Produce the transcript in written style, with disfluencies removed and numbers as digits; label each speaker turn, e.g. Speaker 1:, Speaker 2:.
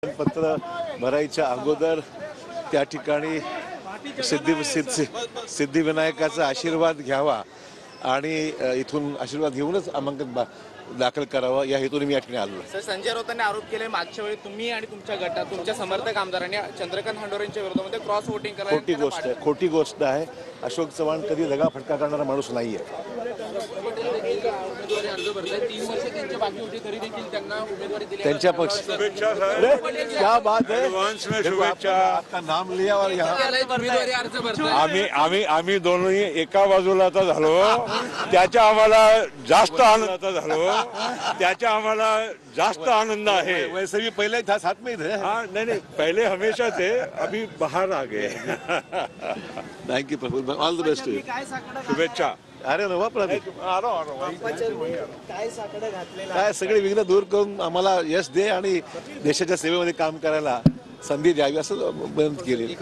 Speaker 1: पत्र भरायच्या अगोदर त्या ठिकाणी सिद्धिविनायकाचा आशीर्वाद घ्यावा आणि इथून आशीर्वाद घेऊनच नामांकन दाखल करावं या हेतूने मी या ठिकाणी आलो.
Speaker 2: सर, संजय राऊतांनी आरोप केले मागच्या वेळी तुम्ही आणि तुमच्या गटात तुमच्या समर्थक आमदारांनी चंद्रकांत हंडोरेंच्या विरोधामध्ये क्रॉस वोटिंग केलं.
Speaker 1: खोटी गोष्ट आहे. अशोक चव्हाण कधी दगाफटका करणारा माणूस नाहीये. त्यांच्या पक्ष क्या बात है, आपका नाम लिया और
Speaker 3: आम्ही दोन्ही एका बाजूला आता झालो. त्याच्या आम्हाला जास्त आनंद आनंद आहे.
Speaker 1: वैसे भी पहले था साथ में थे.
Speaker 3: हाँ नहीं पहले हमेशा थे, अभी बाहर आ गए.
Speaker 1: Thank you Praful, all the best.
Speaker 3: शुभेच्छा.
Speaker 1: अरे नवा प्रदीप काय सगळे विघ्न दूर करून आम्हाला यश दे आणि देशाच्या सेवेमध्ये काम करायला संधी द्यावी असं विनंती केली.